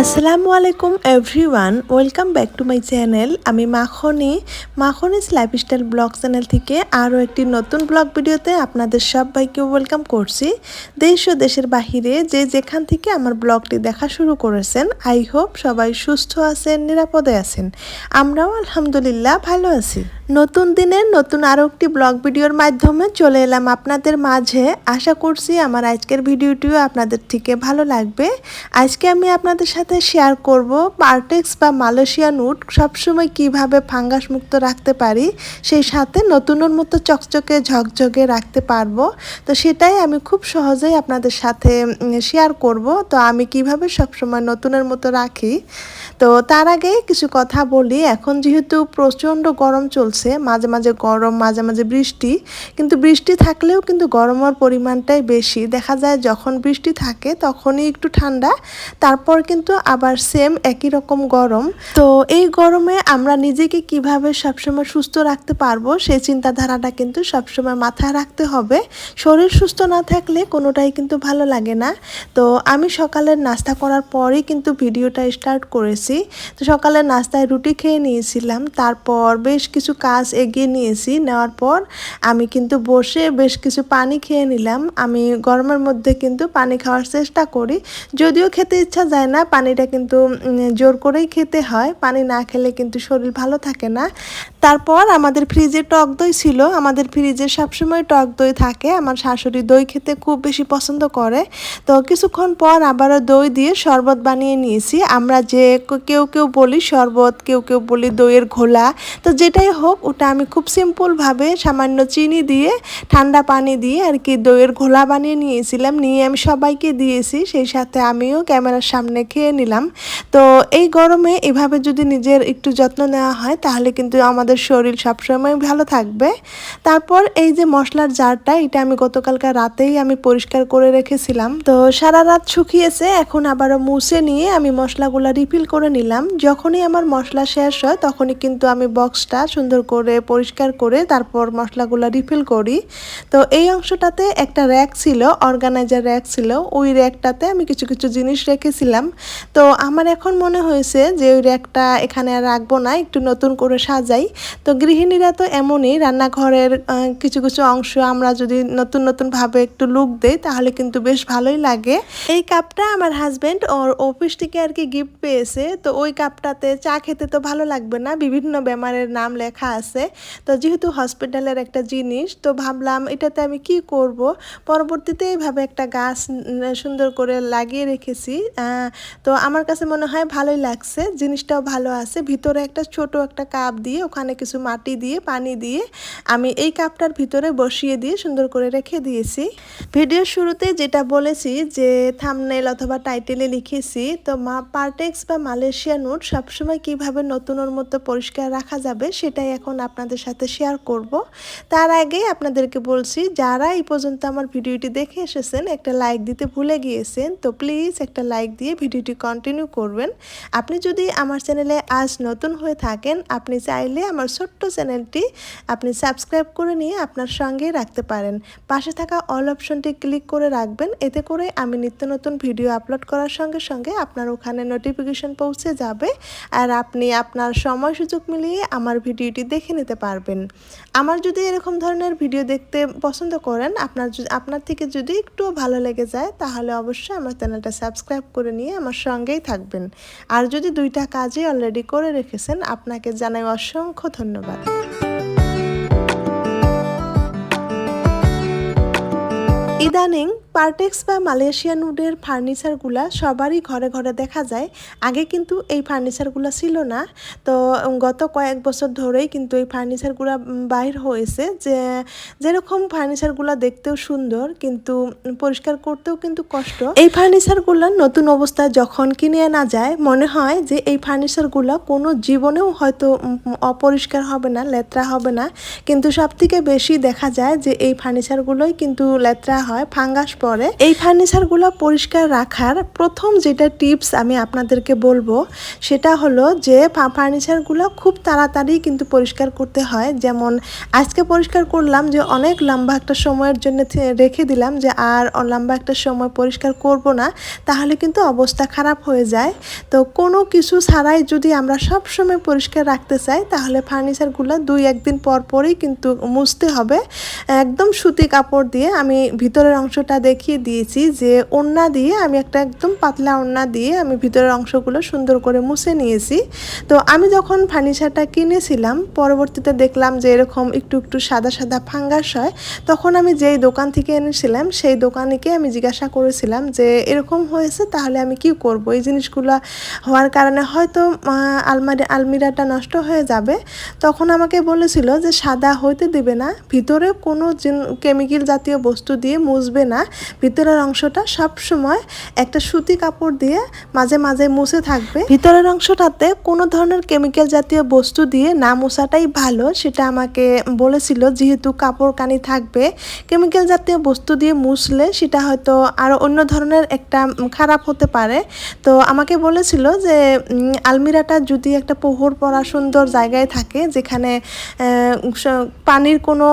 আসসালামু আলাইকুম everyone, welcome back to my channel. আমি মাখনিস লাইফস্টাইল ব্লগ চ্যানেল থেকে আরও একটি নতুন ব্লগ ভিডিওতে আপনাদের সবাইকে ওয়েলকাম করছি। দেশ ও দেশের বাহিরে যে যেখান থেকে আমার ব্লগটি দেখা শুরু করেছেন, আই হোপ সবাই সুস্থ আছেন, নিরাপদে আছেন। আমরাও আলহামদুলিল্লাহ ভালো আছি। নতুন দিনের নতুন আরও একটি ব্লগ ভিডিওর মাধ্যমে চলে এলাম আপনাদের মাঝে। আশা করছি আমার আজকের ভিডিওটিও আপনাদের থেকে ভালো লাগবে। আজকে আমি আপনাদের সাথে শেয়ার করব পার্টেক্স বা মালয়েশিয়ান উড সবসময় কিভাবে ফাঙ্গাস মুক্ত রাখতে পারি, সেই সাথে নতুনের মতো চকচকে ঝকঝকে রাখতে পারবো। তো সেটাই আমি খুব সহজেই আপনাদের সাথে শেয়ার করব। তো আমি কিভাবে সবসময় নতুনের মতো রাখি, তো তার আগে কিছু কথা বলি। এখন যেহেতু প্রচণ্ড গরম চলছে, মাঝে মাঝে গরম, মাঝে মাঝে বৃষ্টি, কিন্তু বৃষ্টি থাকলেও কিন্তু গরমের পরিমাণটাই বেশি। দেখা যায় যখন বৃষ্টি থাকে তখনই একটু ঠান্ডা, তারপর কিন্তু আবার সেম একই রকম গরম। তো এই গরমে আমরা নিজেকে কিভাবে সবসময় সুস্থ রাখতে পারবো সেই চিন্তাধারাটা কিন্তু সবসময় মাথায় রাখতে হবে। শরীর সুস্থ না থাকলে কোনোটাই কিন্তু ভালো লাগে না। তো আমি সকালের নাস্তা করার পরেই কিন্তু ভিডিওটা স্টার্ট করেছি। তো সকালের নাস্তায় রুটি খেয়ে নিয়েছিলাম, তারপর বেশ কিছু কাজ এগিয়ে নিয়েছি। নেওয়ার পর আমি কিন্তু বসে বেশ কিছু পানি খেয়ে নিলাম। আমি গরমের মধ্যে কিন্তু পানি খাওয়ার চেষ্টা করি, যদিও খেতে ইচ্ছা যায় না, পানিটা কিন্তু জোর করেই খেতে হয়। পানি না খেলে কিন্তু শরীর ভালো থাকে না। তারপর আমাদের ফ্রিজে টক দই ছিল, আমাদের ফ্রিজে সবসময় টক দই থাকে। আমার শাশুড়ি দই খেতে খুব বেশি পছন্দ করে। তো কিছুক্ষণ পর আবারও দই দিয়ে শরবত বানিয়ে নিয়েছি। আমরা যে কেউ কেউ বলি শরবত, কেউ কেউ বলি দইয়ের ঘোলা, তো যেটাই হোক ওটা আমি খুব সিম্পলভাবে সামান্য চিনি দিয়ে ঠান্ডা পানি দিয়ে আর কি দইয়ের ঘোলা বানিয়ে নিয়েছিলাম। নিয়ে আমি সবাইকে দিয়েছি, সেই সাথে আমিও ক্যামেরার সামনে খেয়ে নিলাম। তো এই গরমে এভাবে যদি নিজের একটু যত্ন নেওয়া হয় তাহলে কিন্তু আমাদের শরীর সবসময় ভালো থাকবে। তারপর এই যে মশলার জারটা, এটা আমি গতকালকে রাতেই আমি পরিষ্কার করে রেখেছিলাম। তো সারা রাত শুকিয়েছে, এখন আবারও মুছে নিয়ে আমি মশলাগুলো রিফিল করে নিলাম। যখনই আমার মশলা শেষ হয় তখনই কিন্তু আমি বক্সটা সুন্দর করে পরিষ্কার করে তারপর মশলাগুলো রিফিল করি। তো এই অংশটাতে একটা র্যাক ছিল, অর্গানাইজার র্যাক ছিল, ওই র্যাকটাতে আমি কিছু কিছু জিনিস রেখেছিলাম। তো আমার এখন মনে হয়েছে যে ওই র্যাকটা এখানে আর রাখবো না, একটু নতুন করে সাজাই। তো গৃহিণীরা তো এমনই, রান্নাঘরের কিছু কিছু অংশ আমরা যদি নতুন নতুনভাবে একটু লুক দেই তাহলে কিন্তু বেশ ভালোই লাগে। এই কাপটা আমার হাজব্যান্ড ওর অফিস থেকে আর কি গিফট পেয়েছে। তো ওই কাপটাতে চা খেতে তো ভালো লাগবে না, বিভিন্ন বেমারের নাম লেখা আছে। তো যেহেতু হসপিটালের একটা জিনিস, তো ভাবলাম এটাতে আমি কি করব। পরবর্তীতে এইভাবে একটা গাছ সুন্দর করে লাগিয়ে রেখেছি। তো আমার কাছে মনে হয় ভালোই লাগছে, জিনিসটাও ভালো আছে। ভিতরে একটা ছোট একটা কাপ দিয়ে ওখানে কিছু মাটি দিয়ে পানি দিয়ে আমি এই কাপটার ভিতরে বসিয়ে দিয়ে সুন্দর করে রেখে দিয়েছি। ভিডিওর শুরুতে যেটা বলেছি যে থাম্বনেল অথবা টাইটেলে লিখেছি, তো পার্টেক্স বা মালয়েশিয়ান উড সবসময় কিভাবে নতুনের মতো পরিষ্কার রাখা যাবে সেটাই এখন আপনাদের সাথে শেয়ার করব। তার আগে আপনাদেরকে বলছি, যারা এই পর্যন্ত আমার ভিডিওটি দেখে এসেছেন একটা লাইক দিতে ভুলে গিয়েছেন, তো প্লিজ একটা লাইক দিয়ে ভিডিওটি কন্টিনিউ করবেন। আপনি যদি আমার চ্যানেলে আজ নতুন হয়ে থাকেন, আপনি চাইলে আমার ছোট্ট চ্যানেলটি আপনি সাবস্ক্রাইব করে নিয়ে আপনার সঙ্গেই রাখতে পারেন। পাশে থাকা অল অপশনটি ক্লিক করে রাখবেন, এতে করে আমি নিত্য নতুন ভিডিও আপলোড করার সঙ্গে সঙ্গে আপনার ওখানে নোটিফিকেশন পৌঁছে যাবে, আর আপনি আপনার সময় সুযোগ মিলিয়ে আমার ভিডিওটি দেখে নিতে পারবেন। আমার যদি এরকম ধরনের ভিডিও দেখতে পছন্দ করেন, আপনার থেকে যদি একটু ভালো লেগে যায় তাহলে অবশ্যই আমার চ্যানেলটা সাবস্ক্রাইব করে নিয়ে আমার সঙ্গেই থাকবেন। আর যদি দুইটা কাজই অলরেডি করে রেখেছেন, আপনাকে জানাই অসংখ্য ধন্যবাদ। ইদানিং পার্টেক্স বা মালয়েশিয়ান উডের ফার্নিচারগুলা সবারই ঘরে ঘরে দেখা যায়। আগে কিন্তু এই ফার্নিচারগুলো ছিল না। তো গত কয়েক বছর ধরেই কিন্তু এই ফার্নিচারগুলো বাইর হয়েছে, যে যেরকম ফার্নিচারগুলো দেখতেও সুন্দর কিন্তু পরিষ্কার করতেও কিন্তু কষ্ট। এই ফার্নিচারগুলো নতুন অবস্থায় যখন কিনে আনা যায় মনে হয় যে এই ফার্নিচারগুলো কোনো জীবনেও হয়তো অপরিষ্কার হবে না, লেত্রা হবে না, কিন্তু সবথেকে বেশি দেখা যায় যে এই ফার্নিচারগুলোই কিন্তু লেত্রা হয়, ফাঙ্গাস পরে। এই ফার্নিচারগুলো পরিষ্কার রাখার প্রথম যেটা টিপস আমি আপনাদেরকে বলবো সেটা হলো যে ফার্নিচারগুলো খুব তাড়াতাড়ি কিন্তু পরিষ্কার করতে হয়। যেমন আজকে পরিষ্কার করলাম যে অনেক লম্বা একটা সময়ের জন্য রেখে দিলাম যে আর লম্বা একটা সময় পরিষ্কার করব না, তাহলে কিন্তু অবস্থা খারাপ হয়ে যায়। তো কোনো কিছু ছাড়াই যদি আমরা সব সময় পরিষ্কার রাখতে চাই তাহলে ফার্নিচারগুলো 2-1 দিন পর পরই কিন্তু মুছতে হবে। একদম সুতি কাপড় দিয়ে আমি ভিতরের অংশটা দেখিয়ে দিয়েছি যে ওড়না দিয়ে আমি একটা একদম পাতলা ওড়না দিয়ে আমি ভিতরের অংশগুলো সুন্দর করে মুছে নিয়েছি। তো আমি যখন ফার্নিচারটা কিনেছিলাম পরবর্তীতে দেখলাম যে এরকম একটু একটু সাদা সাদা ফাঙ্গাস হয়। তখন আমি যেই দোকান থেকে এনেছিলাম সেই দোকানিকে আমি জিজ্ঞাসা করেছিলাম যে এরকম হয়েছে, তাহলে আমি কি করব? এই জিনিসগুলো হওয়ার কারণে হয়তো আলমিরাটা নষ্ট হয়ে যাবে। তখন আমাকে বলেছিল যে সাদা হইতে দিবে না, ভিতরে কোনো কেমিক্যাল জাতীয় বস্তু দিয়ে মুছবে না, ভিতরের অংশটা সব সময় একটা সুতি কাপড় দিয়ে মাঝে মাঝে মুছে থাকবে। ভিতরের অংশটাতে কোনো ধরনের কেমিক্যাল জাতীয় বস্তু দিয়ে না মোছাটাই ভালো, সেটা আমাকে বলেছিল। যেহেতু কাপড় কানি থাকবে, কেমিক্যাল জাতীয় বস্তু দিয়ে মুছলে সেটা হয়তো আরও অন্য ধরনের একটা খারাপ হতে পারে। তো আমাকে বলেছিল যে আলমিরাটা যদি একটা পোহর পড়া সুন্দর জায়গায় থাকে যেখানে পানির কোনো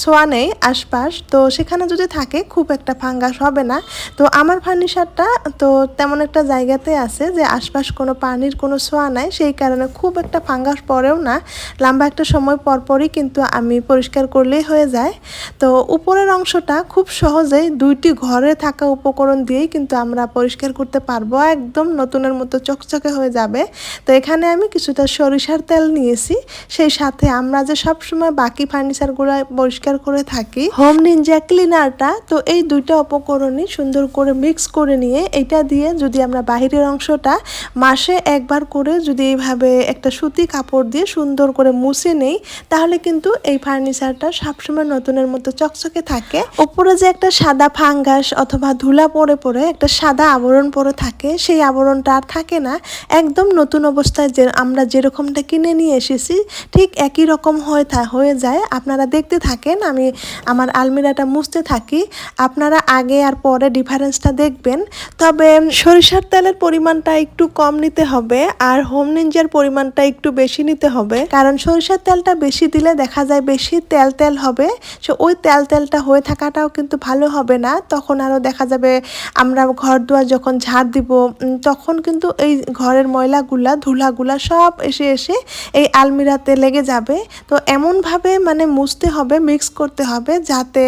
ছোঁয়া নেই আশপাশ, তো সেখানে যদি থাকে খুব একটা ফাঙ্গাস হবে না। তো আমার ফার্নিচারটা তো তেমন একটা জায়গাতে আছে যে আশপাশ কোনো পানির কোনো ছোঁয়া নাই, সেই কারণে খুব একটা ফাঙ্গাস পড়েও না, লম্বা একটা সময় পরপরই কিন্তু আমি পরিষ্কার করলেই হয়ে যায়। তো উপরের অংশটা খুব সহজেই 2টি ঘরে থাকা উপকরণ দিয়েই কিন্তু আমরা পরিষ্কার করতে পারবো, একদম নতুনের মতো চকচকে হয়ে যাবে। তো এখানে আমি কিছুটা সরিষার তেল নিয়েছি, সেই সাথে আমরা যে সবসময় বাকি ফার্নিচারগুলো পরিষ্কার করে থাকি হোম নিনজা ক্লিনারটা, তো এই 2টা উপকরণই সুন্দর করে মিক্স করে নিয়ে এটা দিয়ে যদি আমরা বাহিরের অংশটা মাসে একবার করে যদি এইভাবে একটা সুতি কাপড় দিয়ে সুন্দর করে মুছে নেই, তাহলে কিন্তু এই ফার্নিচারটা সবসময় নতুনের মতো চকচকে থাকে। উপরে যে একটা সাদা ফাঙ্গাস অথবা ধুলা পড়ে পড়ে একটা সাদা আবরণ পড়ে থাকে, সেই আবরণটা আর থাকে না। একদম নতুন অবস্থায় যে আমরা যেরকমটা কিনে নিয়ে এসেছি ঠিক একই রকম হয়ে যায়। আপনারা দেখতে থাকেন, আমি আমার আলমিরাটা মুছতে থাকি, আপনারা আগে আর পরে ডিফারেন্সটা দেখবেন। তবে সরিষার তেলের পরিমাণটা একটু কম নিতে হবে আর হোম নিনজার পরিমাণটা একটু বেশি নিতে হবে, কারণ সরিষার তেলটা বেশি দিলে দেখা যায় বেশি তেল তেল হবে, সো ওই তেলটা হয়ে থাকাটাও কিন্তু ভালো হবে না। তখন আরও দেখা যাবে আমরা ঘর দুয়ার যখন ঝাড় দিব তখন কিন্তু এই ঘরের ময়লাগুলা ধুলাগুলা সব এসে এসে এই আলমিরাতে লেগে যাবে। তো এমনভাবে মানে মুছতে হবে, মিক্স করতে হবে যাতে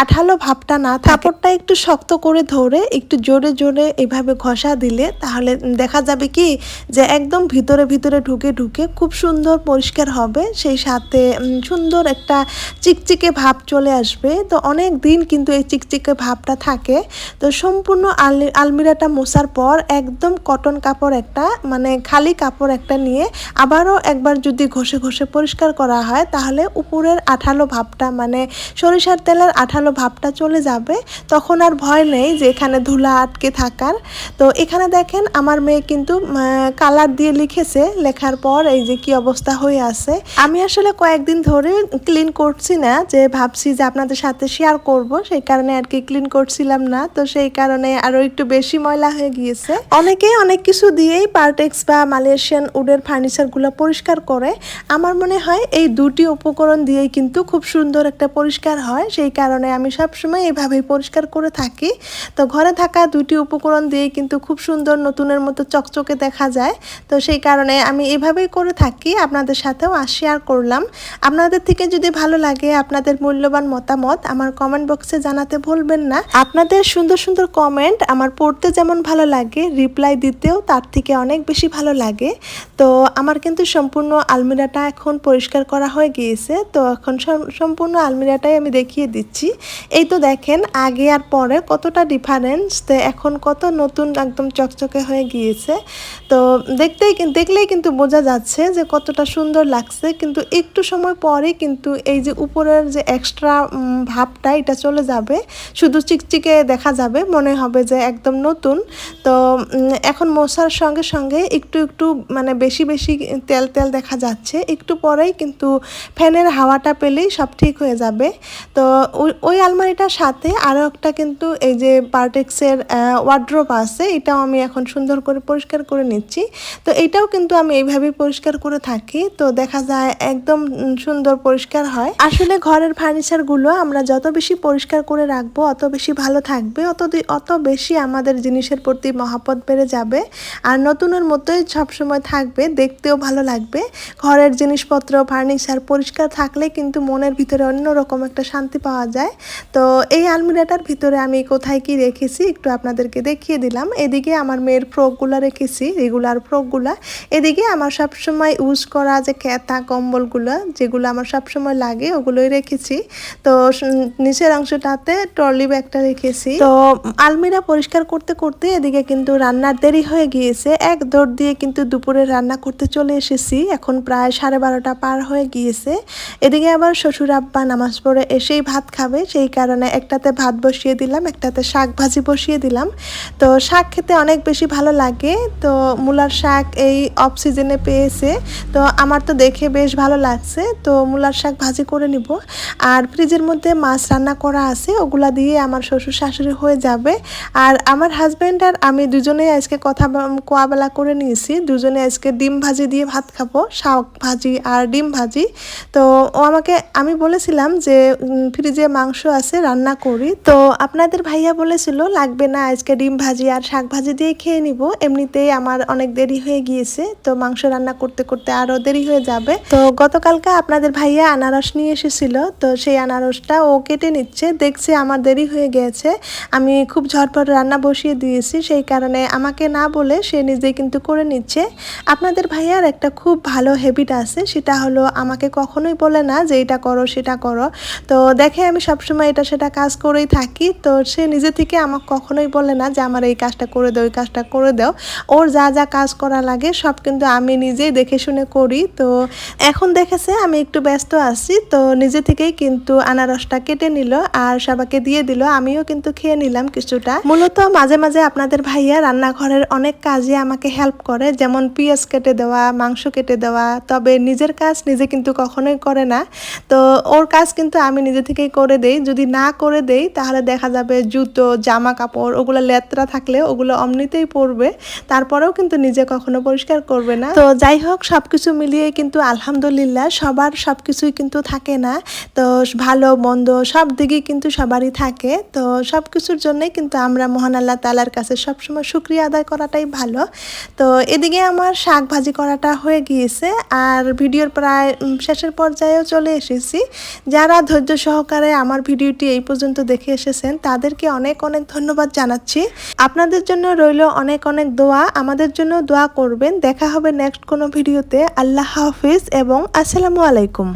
আঠালো ভাবটা না থাকে। কাপড়টা একটু শক্ত করে ধরে একটু জোরে জোরে এইভাবে ঘষা দিলে তাহলে দেখা যাবে কি যে একদম ভিতরে ভিতরে ঢুকে ঢুকে খুব সুন্দর পরিষ্কার হবে, সেই সাথে সুন্দর একটা চিকচিকে ভাব চলে আসবে। তো অনেক দিন কিন্তু এই চিকচিকে ভাবটা থাকে। তো সম্পূর্ণ আলমিরাটা মোছার পর একদম কটন কাপড় একটা মানে খালি কাপড় একটা নিয়ে আবারও একবার যদি ঘষে ঘষে পরিষ্কার করা হয় তাহলে উপরের আঠালো ভাবটা মানে সরিষার তেলের আঠালো ভাবটা চলে যাবে, তখন আর ভয় নেই যে এখানে ধুলা আটকে থাকার। তো এখানে দেখেন আমার মেয়ে কিন্তু কালার দিয়ে লিখেছে, লেখার পর এই যে কি অবস্থা হয়ে আছে। আমি আসলে কয়েকদিন ধরে ক্লিন করছি না, যে ভাবছি যে আপনাদের সাথে শেয়ার করব, সেই কারণে আর কি ক্লিন করছিলাম না। তো সেই কারণে আরো একটু বেশি ময়লা হয়ে গিয়েছে। অনেকেই অনেক কিছু দিয়েই পার্টেক্স বা মালয়েশিয়ান উডের ফার্নিচারগুলো পরিষ্কার করে। আমার মনে হয় এই 2টি উপকরণ দিয়েই কিন্তু খুব সুন্দর একটা পরিষ্কার হয়, সেই কারণে আমি সবসময় এইভাবেই পরিষ্কার করে থাকি। তো ঘরে থাকা 2টি উপকরণ দিয়েই কিন্তু খুব সুন্দর নতুনের মতো চকচকে দেখা যায়। তো সেই কারণে আমি এভাবেই করে থাকি, আপনাদের সাথেও শেয়ার করলাম। আপনাদের থেকে যদি ভালো লাগে আপনাদের মূল্যবান মতামত আমার কমেন্ট বক্সে জানাতে ভুলবেন না। আপনাদের সুন্দর সুন্দর কমেন্ট আমার পড়তে যেমন ভালো লাগে, রিপ্লাই দিতেও তার থেকে অনেক বেশি ভালো লাগে। তো আমার কিন্তু সম্পূর্ণ আলমিরাটা এখন পরিষ্কার করা হয়ে গিয়েছে। তো এখন সম্পূর্ণ আলমিরাটাই আমি দেখিয়ে দিচ্ছি। এই তো দেখেন আগে আর পরে কতটা ডিফারেন্স, তো এখন কত নতুন একদম চকচকে হয়ে গিয়েছে। তো দেখলেই কিন্তু বোঝা যাচ্ছে যে কতটা সুন্দর লাগছে, কিন্তু একটু সময় পরে কিন্তু এই যে উপরের যে এক্সট্রা ভাবটা এটা চলে যাবে, শুধু চিকচিকে দেখা যাবে, মনে হবে যে একদম নতুন। তো এখন মোছার সঙ্গে সঙ্গে একটু একটু মানে বেশি বেশি তেল তেল দেখা যাচ্ছে, একটু পরেই কিন্তু ফ্যানের হাওয়াটা পেলেই সব ঠিক হয়ে যাবে। তো ওই আলমারিটার সাথে আরও একটা কিন্তু এই যে পার্টেক্সের ওয়ার্ড্রোব আছে, এটাও আমি এখন সুন্দর করে পরিষ্কার করে নিচ্ছি। তো এটাও কিন্তু আমি এইভাবেই পরিষ্কার করে থাকি, তো দেখা যায় একদম সুন্দর পরিষ্কার হয়। আসলে ঘরের ফার্নিচারগুলো আমরা যত বেশি পরিষ্কার করে রাখবো অত বেশি ভালো থাকবে, অত বেশি আমাদের জিনিসের প্রতি মহাপত বেড়ে যাবে, আর নতুনের মতোই সবসময় থাকবে, দেখতেও ভালো লাগবে। ঘরের জিনিসপত্র ফার্নিচার পরিষ্কার থাকলে কিন্তু মনের ভিতরে অন্যরকম একটা শান্তি পাওয়া যায়। তো এই আলমিরাটার ভিতরে আমি কোথায় কি রেখেছি একটু আপনাদেরকে দেখিয়ে দিলাম। এদিকে আমার মেয়ের ফ্রকগুলো রেখেছি, রেগুলার ফ্রকগুলো। এদিকে আমার সবসময় ইউজ করা যে ক্যাথা কম্বলগুলো যেগুলো আমার সবসময় লাগে ওগুলোই রেখেছি। তো নিচের অংশটাতে ট্রলি ব্যাগটা রেখেছি। তো আলমিরা পরিষ্কার করতে করতে এদিকে কিন্তু রান্নার দেরি হয়ে গিয়েছে। এক দৌড় দিয়ে কিন্তু দুপুরে রান্না করতে চলে এসেছি। এখন প্রায় 12:30 পার হয়ে গিয়েছে। এদিকে আবার শ্বশুর আব্বা নামাজ পড়ে এসেই ভাত খাবে, সেই কারণে একটাতে ভাত বসিয়ে দিলাম, একটাতে শাক ভাজি বসিয়ে দিলাম। তো শাক খেতে অনেক বেশি ভালো লাগে। তো মূলার শাক এই অফ সিজনে পেয়েছে, তো আমার তো দেখে বেশ ভালো লাগছে। তো মূলার শাক ভাজি করে নিব। আর ফ্রিজের মধ্যে মাছ রান্না করা আছে, ওগুলা দিয়ে আমার শ্বশুর শাশুড়ি হয়ে যাবে। আর আমার হাজব্যান্ড আর আমি দুজনেই আজকে কোয়াবেলা করে নিয়েছি, দুজনে আজকে ডিম ভাজি দিয়ে ভাত খাবো, শাক ভাজি আর ডিম ভাজি। তো আমি বলেছিলাম যে ফ্রিজে মাংস আছে রান্না করি, তো আপনাদের ভাইয়া বলেছিল লাগবে না, আজকে ডিম ভাজি আর শাক ভাজি দিয়ে খেয়ে নিব, এমনিতেই আমার অনেক দেরি হয়ে গিয়েছে, তো মাংস রান্না করতে করতে আরও দেরি হয়ে যাবে। তো গতকালকে আপনাদের ভাইয়া আনারস নিয়ে এসেছিল, তো সেই আনারসটা ও কেটে নিচ্ছে, দেখছে আমার দেরি হয়ে গেছে, আমি খুব ঝটপট রান্না বসিয়ে দিয়েছি, সেই কারণে আমাকে না বলে সে নিজেই কিন্তু করে নিচ্ছে। আপনাদের ভাইয়ার একটা খুব ভালো হ্যাবিট আছে, সেটা হলো আমাকে কখনোই বলে না যে এটা করো সেটা করো। তো দেখে আমি সবসময় এটা সেটা কাজ করেই থাকি, তো সে নিজে থেকে আমাকে কখনোই বলে না যে আমার এই কাজটা করে দাও, এই কাজটা করে দাও। ওর যা যা কাজ করা লাগে সব কিন্তু আমি নিজেই দেখে শুনে করি। তো এখন দেখেছে আমি একটু ব্যস্ত আছি, তো নিজে থেকেই কিন্তু আনারসটা কেটে নিল আর সবাইকে দিয়ে দিল, আমিও কিন্তু খেয়ে নিলাম কিছুটা। মূলত মাঝে মাঝে আপনাদের ভাইয়া রান্নাঘরের অনেক কাজে আমাকে হেল্প করে, যেমন পেঁয়াজ কেটে দেওয়া, মাংস কেটে দেওয়া, তবে নিজের কাজ নিজে কিন্তু কখনোই করে না। তো ওর কাজ কিন্তু আমি নিজে থেকেই করে দেই, যদি না করে দেই তাহলে দেখা যাবে জুতো জামা কাপড় ওগুলো লেত্রা থাকলে ওগুলো অমনিতেই পরবে, তারপরেও কিন্তু নিজে কখনো পরিষ্কার করবে না। তো যাই হোক, সবকিছু মিলিয়ে কিন্তু আলহামদুলিল্লাহ সবার সবকিছুই কিন্তু থাকে না, তো ভালো মন্দ সব দিকেই কিন্তু সবারই থাকে। তো সব কিছুর জন্যই কিন্তু আমরা মহান আল্লাহ তাআলার কাছে সবসময় শুকরিয়া আদায় করাটাই ভালো। তো এদিকে আমার শাক ভাজি করাটা হয়ে গিয়েছে, আর ভিডিওর প্রায় শেষের পর্যায়েও চলে এসেছি। যারা ধৈর্য সহকারে আমার ভিডিওটি এই পর্যন্ত দেখে এসেছেন তাদেরকে অনেক অনেক ধন্যবাদ জানাচ্ছি। আপনাদের জন্য রইল অনেক অনেক দোয়া, আমাদের জন্য দোয়া করবেন। দেখা হবে নেক্সট কোনো ভিডিওতে। আল্লাহ হাফিজ এবং আসসালামু আলাইকুম।